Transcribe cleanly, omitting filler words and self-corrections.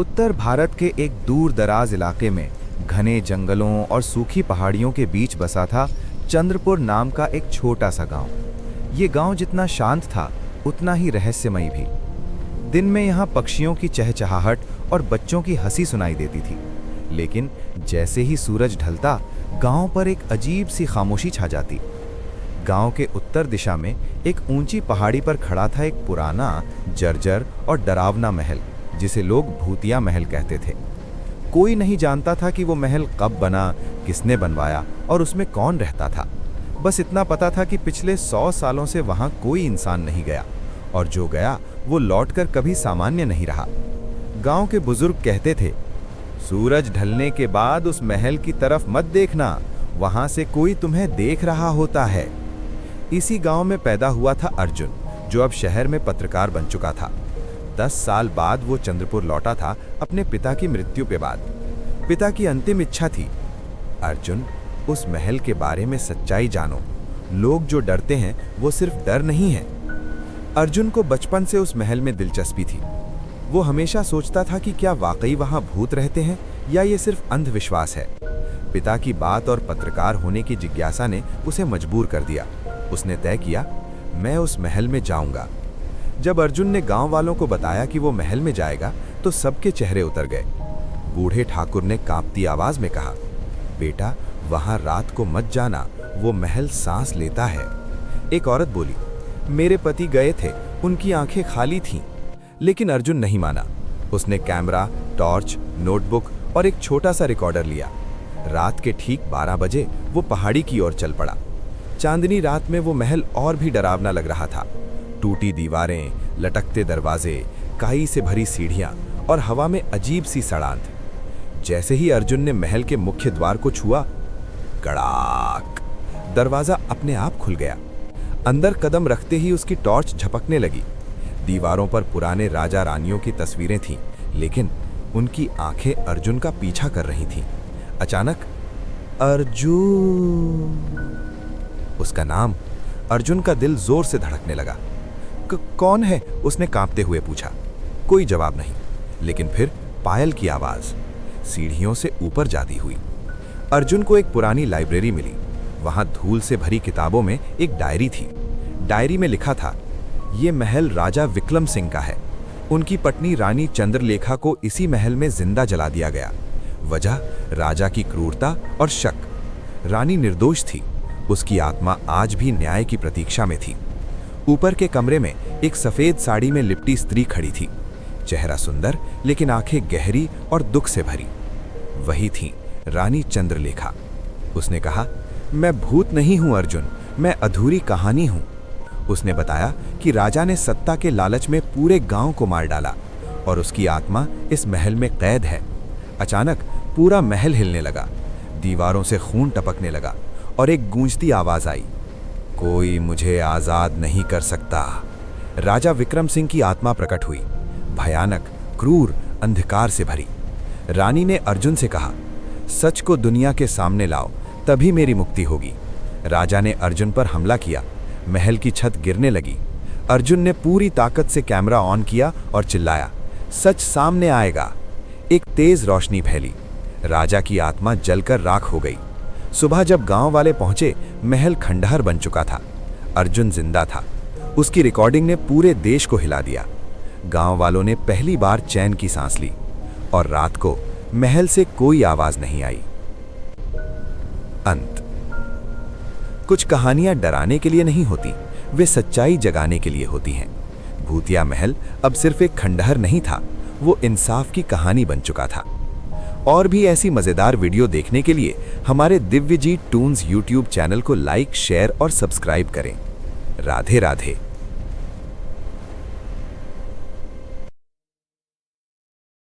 उत्तर भारत के एक दूर दराज इलाके में घने जंगलों और सूखी पहाड़ियों के बीच बसा था चंद्रपुर नाम का एक छोटा सा गांव। ये गांव जितना शांत था उतना ही रहस्यमयी भी। दिन में यहाँ पक्षियों की चहचहाहट और बच्चों की हंसी सुनाई देती थी, लेकिन जैसे ही सूरज ढलता गांव पर एक अजीब सी खामोशी छा जाती। गांव के उत्तर दिशा में एक ऊंची पहाड़ी पर खड़ा था एक पुराना, जर्जर और डरावना महल, जिसे लोग भूतिया महल कहते थे। कोई नहीं जानता था कि वो महल कब बना, किसने बनवाया और उसमें कौन रहता था। बस इतना पता था कि पिछले 100 सालों से वहां कोई इंसान नहीं गया, और जो गया वो लौटकर कभी सामान्य नहीं रहा। गांव के बुजुर्ग कहते थे, सूरज ढलने के बाद उस महल की तरफ मत देखना, वहां से कोई तुम्हें देख रहा होता है। इसी गांव में पैदा हुआ था अर्जुन, जो अब शहर में पत्रकार बन चुका था। 10 साल बाद वो चंद्रपुर लौटा था अपने पिता की मृत्यु के बाद। पिता की अंतिम इच्छा थी, अर्जुन, उस महल के बारे में सच्चाई जानो। लोग जो डरते हैं वो सिर्फ डर नहीं है। अर्जुन को बचपन से उस महल में दिलचस्पी थी। वो हमेशा सोचता था कि क्या वाकई वहां भूत रहते हैं या ये सिर्फ अंधविश्वास है। पिता की बात और पत्रकार होने की जिज्ञासा ने उसे मजबूर कर दिया। उसने तय किया, मैं उस महल में जाऊंगा। जब अर्जुन ने गांव वालों को बताया कि वो महल में जाएगा तो सबके चेहरे उतर गए। बूढ़े ठाकुर ने कांपती आवाज में कहा, बेटा, वहां रात को मत जाना, वो महल सांस लेता है। एक औरत बोली, मेरे पति गए थे, उनकी आंखें खाली थीं। लेकिन अर्जुन नहीं माना। उसने कैमरा, टॉर्च, नोटबुक और एक छोटा सा रिकॉर्डर लिया। रात के ठीक 12 बजे वो पहाड़ी की ओर चल पड़ा। चांदनी रात में वो महल और भी डरावना लग रहा था। टूटी दीवारें, लटकते दरवाजे, काई से भरी सीढ़ियां और हवा में अजीब सी सड़ांध। जैसे ही अर्जुन ने महल के मुख्य द्वार को छुआ, कड़ाक, दरवाजा अपने आप खुल गया। अंदर कदम रखते ही उसकी टॉर्च झपकने लगी। दीवारों पर पुराने राजा रानियों की तस्वीरें थीं, लेकिन उनकी आंखें अर्जुन का पीछा कर रही थीं। अचानक अर्जुन, उसका नाम। अर्जुन का दिल जोर से धड़कने लगा। कौन है? उसने कांपते हुए पूछा। कोई जवाब नहीं, लेकिन फिर पायल की आवाज सीढ़ियों से ऊपर जाती हुई। अर्जुन को एक पुरानी लाइब्रेरी मिली। वहां धूल से भरी किताबों में एक डायरी थी। डायरी में लिखा था, ये महल राजा विक्रम सिंह का है। उनकी पत्नी रानी चंद्रलेखा को इसी महल में जिंदा जला दिया गया। वजह, राजा की क्रूरता और शक। रानी निर्दोष थी। उसकी आत्मा आज भी न्याय की प्रतीक्षा में थी। ऊपर के कमरे में एक सफेद साड़ी में लिपटी स्त्री खड़ी थी। चेहरा सुंदर, लेकिन आंखें गहरी और दुख से भरी। वही थी रानी चंद्रलेखा। उसने कहा, मैं भूत नहीं हूं अर्जुन, मैं अधूरी कहानी हूं। उसने बताया कि राजा ने सत्ता के लालच में पूरे गांव को मार डाला और उसकी आत्मा इस महल में कैद है। अचानक पूरा महल हिलने लगा। दीवारों से खून टपकने लगा और एक गूंजती आवाज आई, कोई मुझे आजाद नहीं कर सकता। राजा विक्रम सिंह की आत्मा प्रकट हुई, भयानक, क्रूर, अंधकार से भरी। रानी ने अर्जुन से कहा, सच को दुनिया के सामने लाओ, तभी मेरी मुक्ति होगी। राजा ने अर्जुन पर हमला किया। महल की छत गिरने लगी। अर्जुन ने पूरी ताकत से कैमरा ऑन किया और चिल्लाया, सच सामने आएगा। एक तेज रोशनी फैली। राजा की आत्मा जलकर राख हो गई। सुबह जब गांव वाले पहुंचे, महल खंडहर बन चुका था। अर्जुन जिंदा था। उसकी रिकॉर्डिंग ने पूरे देश को हिला दिया। गांव वालों ने पहली बार चैन की सांस ली और रात को महल से कोई आवाज नहीं आई। अंत। कुछ कहानियां डराने के लिए नहीं होती, वे सच्चाई जगाने के लिए होती हैं। भूतिया महल अब सिर्फ एक खंडहर नहीं था, वो इंसाफ की कहानी बन चुका था। और भी ऐसी मजेदार वीडियो देखने के लिए हमारे दिव्यजीत टून्स यूट्यूब चैनल को लाइक, शेयर और सब्सक्राइब करें। राधे राधे।